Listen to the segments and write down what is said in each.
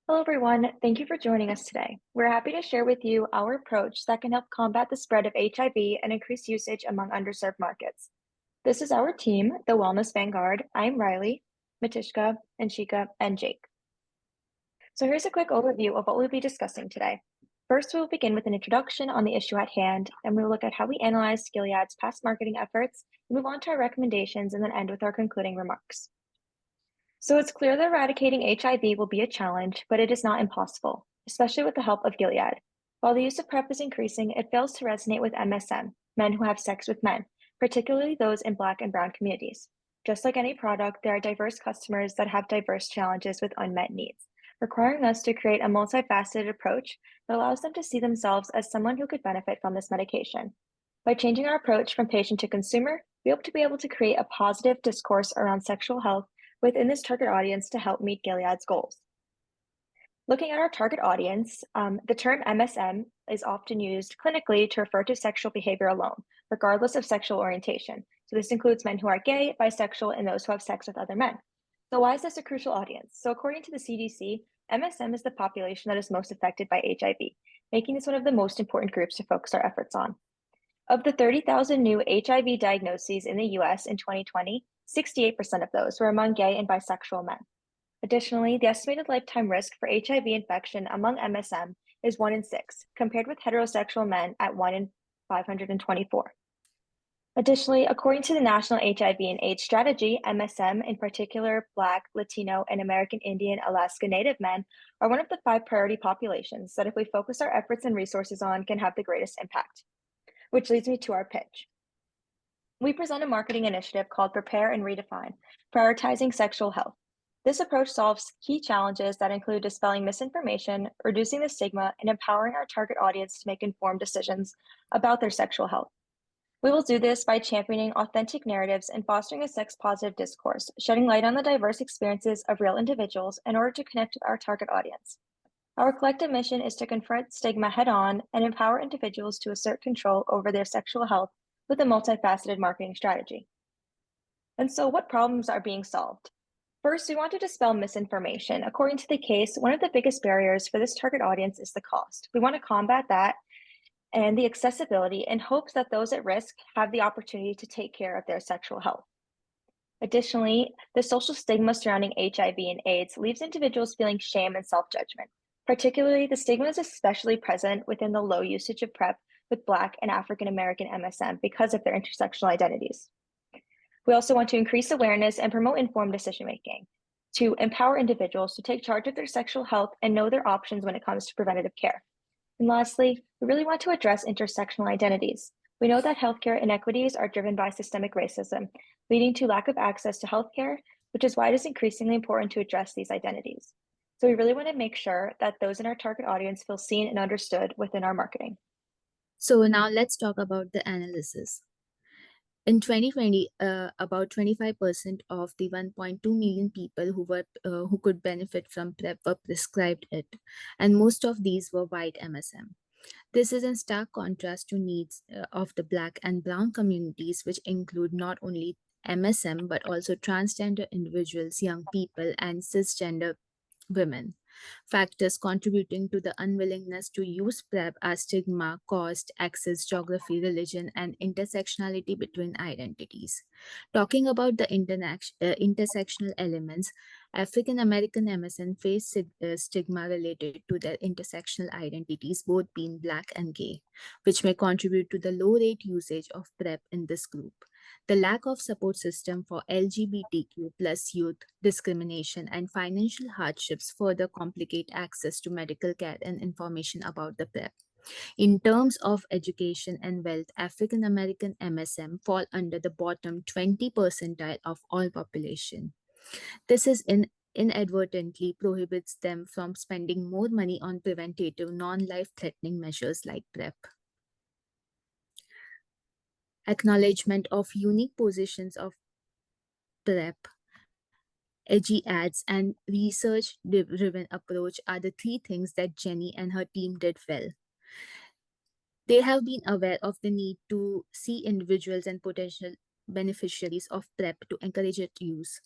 Hello, everyone. Thank you for joining us today. We're happy to share with you our approach that can help combat the spread of HIV and increase usage among underserved markets. This is our team, the Wellness Vanguard. I'm Riley, Matishka, and Shika, and Jake. So here's a quick overview of what we'll be discussing today. First, we'll begin with an introduction on the issue at hand, and we'll look at how we analyzed Gilead's past marketing efforts, move on to our recommendations, and then end with our concluding remarks. So it's clear that eradicating HIV will be a challenge, but it is not impossible, especially with the help of Gilead. While the use of PrEP is increasing, it fails to resonate with MSM, men who have sex with men, particularly those in Black and Brown communities. Just like any product, there are diverse customers that have diverse challenges with unmet needs, requiring us to create a multifaceted approach that allows them to see themselves as someone who could benefit from this medication. By changing our approach from patient to consumer, we hope to be able to create a positive discourse around sexual health within this target audience to help meet Gilead's goals. Looking at our target audience, the term MSM is often used clinically to refer to sexual behavior alone, regardless of sexual orientation. So this includes men who are gay, bisexual, and those who have sex with other men. So why is this a crucial audience? So according to the CDC, MSM is the population that is most affected by HIV, making this one of the most important groups to focus our efforts on. Of the 30,000 new HIV diagnoses in the US in 2020, 68% of those were among gay and bisexual men. Additionally, the estimated lifetime risk for HIV infection among MSM is 1 in 6, compared with heterosexual men at 1 in 524. Additionally, according to the National HIV and AIDS Strategy, MSM, in particular Black, Latino, and American Indian Alaska Native men, are one of the 5 priority populations that if we focus our efforts and resources on can have the greatest impact. Which leads me to our pitch. We present a marketing initiative called Prepare and Redefine, prioritizing sexual health. This approach solves key challenges that include dispelling misinformation, reducing the stigma, and empowering our target audience to make informed decisions about their sexual health. We will do this by championing authentic narratives and fostering a sex-positive discourse, shedding light on the diverse experiences of real individuals in order to connect with our target audience. Our collective mission is to confront stigma head-on and empower individuals to assert control over their sexual health with a multifaceted marketing strategy. And so what problems are being solved? First, we want to dispel misinformation. According to the case, one of the biggest barriers for this target audience is the cost. We want to combat that and the accessibility in hopes that those at risk have the opportunity to take care of their sexual health. Additionally, the social stigma surrounding HIV and AIDS leaves individuals feeling shame and self-judgment. Particularly, the stigma is especially present within the low usage of PrEP with Black and African American MSM because of their intersectional identities. We also want to increase awareness and promote informed decision-making to empower individuals to take charge of their sexual health and know their options when it comes to preventative care. And lastly, we really want to address intersectional identities. We know that healthcare inequities are driven by systemic racism, leading to lack of access to healthcare, which is why it is increasingly important to address these identities. So we really want to make sure that those in our target audience feel seen and understood within our marketing. So now let's talk about the analysis. In 2020, about 25% of the 1.2 million people who could benefit from PrEP were prescribed it, and most of these were white MSM. This is in stark contrast to needs of the Black and Brown communities, which include not only MSM but also transgender individuals, young people, and cisgender women. Factors contributing to the unwillingness to use PrEP are stigma, cost, access, geography, religion, and intersectionality between identities. Talking about the intersectional elements, African American MSN face stigma related to their intersectional identities, both being Black and gay, which may contribute to the low rate usage of PrEP in this group. The lack of support system for LGBTQ plus youth, discrimination, and financial hardships further complicate access to medical care and information about the PrEP. In terms of education and wealth, African American MSM fall under the bottom 20 percentile of all population. This is inadvertently prohibits them from spending more money on preventative, non-life threatening measures like PrEP. Acknowledgement of unique positions of PrEP, edgy ads, and research-driven approach are the 3 things that Jenny and her team did well. They have been aware of the need to see individuals and potential beneficiaries of PrEP to encourage its use.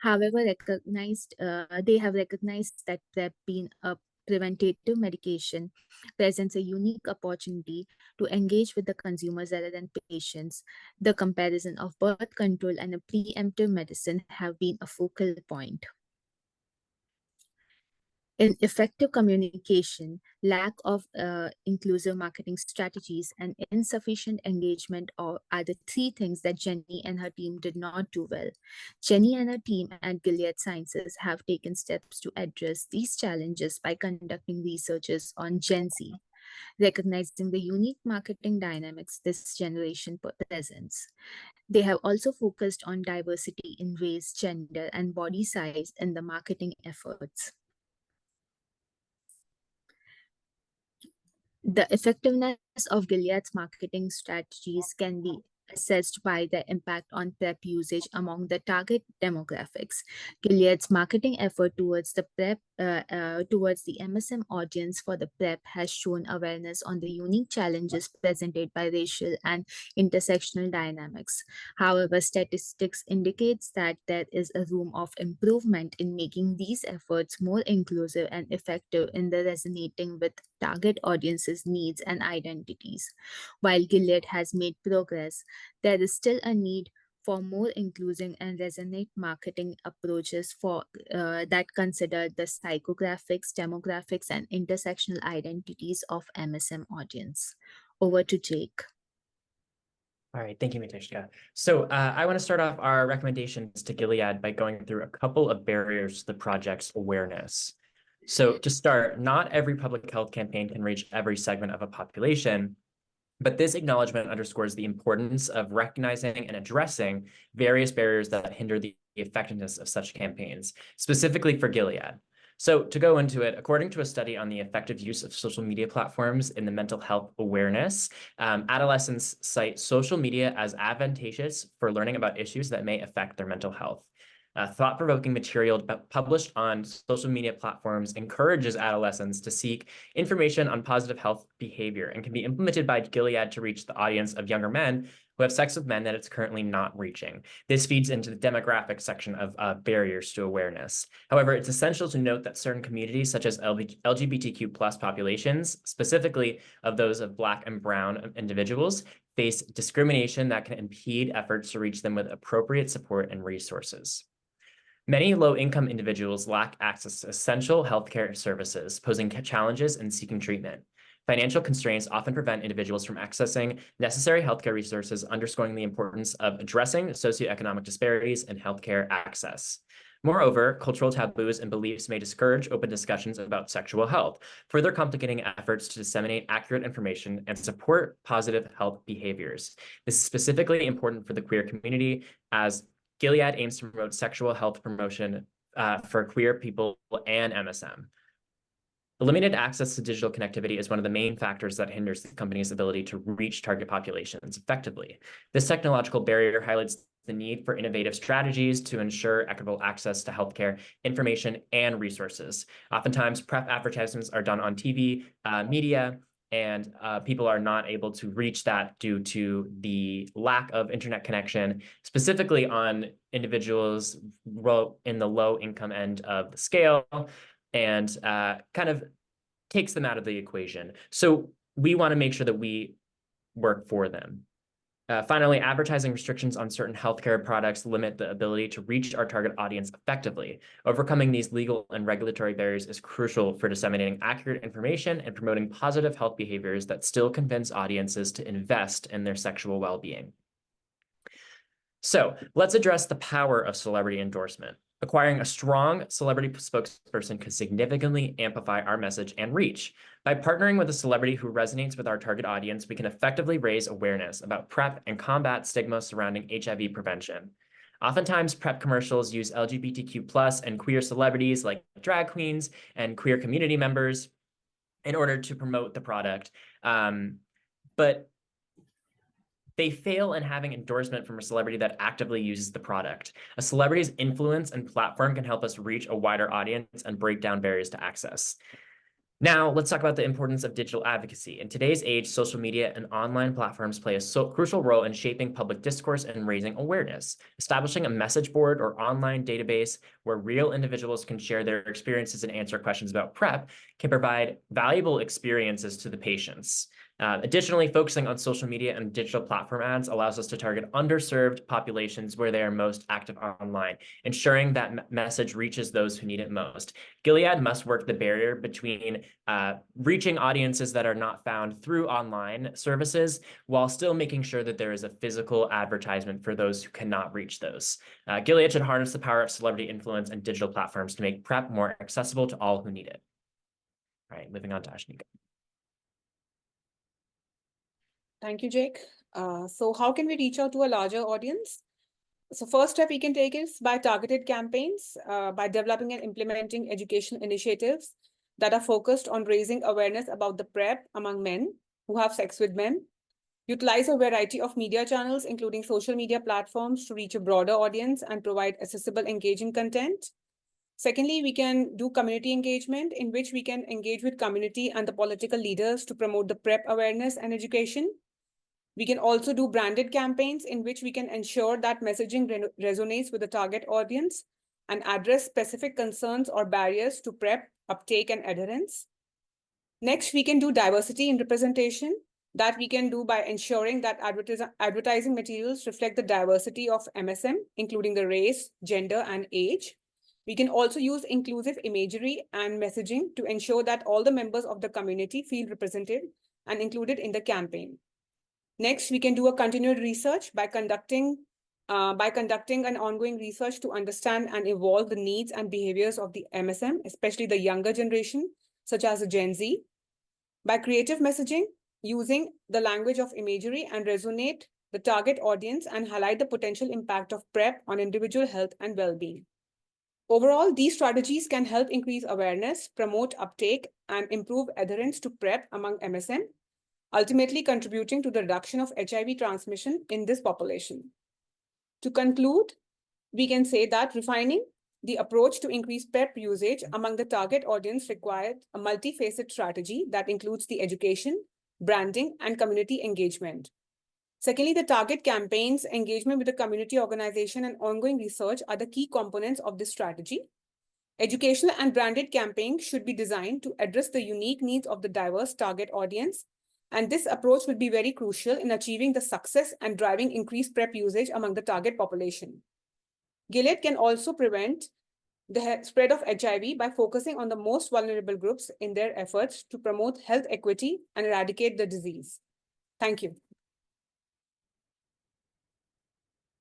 However, they have recognized that PrEP, being a preventative medication, presents a unique opportunity to engage with the consumers rather than patients. The comparison of birth control and a preemptive medicine have been a focal point. In effective communication, lack of inclusive marketing strategies, and insufficient engagement are the three things that Jenny and her team did not do well. Jenny and her team at Gilead Sciences have taken steps to address these challenges by conducting researches on Gen Z, recognizing the unique marketing dynamics this generation presents. They have also focused on diversity in race, gender, and body size in the marketing efforts. The effectiveness of Gilead's marketing strategies can be assessed by the impact on PrEP usage among the target demographics. Gilead's marketing effort towards the MSM audience for the PrEP has shown awareness on the unique challenges presented by racial and intersectional dynamics. However, statistics indicates that there is a room of improvement in making these efforts more inclusive and effective in the resonating with target audiences' needs and identities. While Gilead has made progress, there is still a need for more inclusive and resonate marketing approaches that consider the psychographics, demographics, and intersectional identities of MSM audience. Over to Jake. All right, thank you, Mitishka. So I want to start off our recommendations to Gilead by going through a couple of barriers to the project's awareness. So to start, not every public health campaign can reach every segment of a population, but this acknowledgement underscores the importance of recognizing and addressing various barriers that hinder the effectiveness of such campaigns, specifically for Gilead. So to go into it, according to a study on the effective use of social media platforms in the mental health awareness, adolescents cite social media as advantageous for learning about issues that may affect their mental health. Thought-provoking material published on social media platforms encourages adolescents to seek information on positive health behavior and can be implemented by Gilead to reach the audience of younger men who have sex with men that it's currently not reaching. This feeds into the demographic section of barriers to awareness. However, it's essential to note that certain communities, such as LGBTQ+ populations, specifically of those of Black and Brown individuals, face discrimination that can impede efforts to reach them with appropriate support and resources. Many low-income individuals lack access to essential healthcare services, posing challenges in seeking treatment. Financial constraints often prevent individuals from accessing necessary healthcare resources, underscoring the importance of addressing socioeconomic disparities in healthcare access. Moreover, cultural taboos and beliefs may discourage open discussions about sexual health, further complicating efforts to disseminate accurate information and support positive health behaviors. This is specifically important for the queer community, as Gilead aims to promote sexual health promotion for queer people and MSM. The limited access to digital connectivity is one of the main factors that hinders the company's ability to reach target populations effectively. This technological barrier highlights the need for innovative strategies to ensure equitable access to healthcare information and resources. Oftentimes, PrEP advertisements are done on TV, media, and people are not able to reach that due to the lack of internet connection, specifically on individuals in the low income end of the scale, and kind of takes them out of the equation. So we want to make sure that we work for them. Finally, advertising restrictions on certain healthcare products limit the ability to reach our target audience effectively. Overcoming these legal and regulatory barriers is crucial for disseminating accurate information and promoting positive health behaviors that still convince audiences to invest in their sexual well-being. So let's address the power of celebrity endorsement. Acquiring a strong celebrity spokesperson could significantly amplify our message and reach. By partnering with a celebrity who resonates with our target audience, we can effectively raise awareness about PrEP and combat stigma surrounding HIV prevention. Oftentimes, PrEP commercials use LGBTQ+ and queer celebrities like drag queens and queer community members in order to promote the product. But they fail in having endorsement from a celebrity that actively uses the product. A celebrity's influence and platform can help us reach a wider audience and break down barriers to access. Now, let's talk about the importance of digital advocacy. In today's age, social media and online platforms play a crucial role in shaping public discourse and raising awareness. Establishing a message board or online database where real individuals can share their experiences and answer questions about PrEP can provide valuable experiences to the patients. Additionally, focusing on social media and digital platform ads allows us to target underserved populations where they are most active online, ensuring that message reaches those who need it most. Gilead must work the barrier between reaching audiences that are not found through online services while still making sure that there is a physical advertisement for those who cannot reach those. Gilead should harness the power of celebrity influence and digital platforms to make PrEP more accessible to all who need it. All right, moving on to Ashnika. Thank you, Jake. So how can we reach out to a larger audience? So first step we can take is by targeted campaigns, by developing and implementing education initiatives that are focused on raising awareness about the PrEP among men who have sex with men. Utilize a variety of media channels, including social media platforms, to reach a broader audience and provide accessible, engaging content. Secondly, we can do community engagement, in which we can engage with community and the political leaders to promote the PrEP awareness and education. We can also do branded campaigns in which we can ensure that messaging resonates with the target audience and address specific concerns or barriers to PrEP uptake and adherence. Next, we can do diversity in representation that we can do by ensuring that advertising materials reflect the diversity of MSM, including the race, gender, and age. We can also use inclusive imagery and messaging to ensure that all the members of the community feel represented and included in the campaign. Next, we can do a continued research by conducting an ongoing research to understand and evolve the needs and behaviors of the MSM, especially the younger generation, such as the Gen Z. By creative messaging, using the language of imagery and resonate the target audience and highlight the potential impact of PrEP on individual health and well-being. Overall, these strategies can help increase awareness, promote uptake, and improve adherence to PrEP among MSM, ultimately contributing to the reduction of HIV transmission in this population. To conclude, we can say that refining the approach to increase PrEP usage among the target audience required a multifaceted strategy that includes the education, branding, and community engagement. Secondly, the target campaigns, engagement with the community organization, and ongoing research are the key components of this strategy. Educational and branded campaigns should be designed to address the unique needs of the diverse target audience, and this approach will be very crucial in achieving the success and driving increased PrEP usage among the target population. Gilead can also prevent the spread of HIV by focusing on the most vulnerable groups in their efforts to promote health equity and eradicate the disease. Thank you.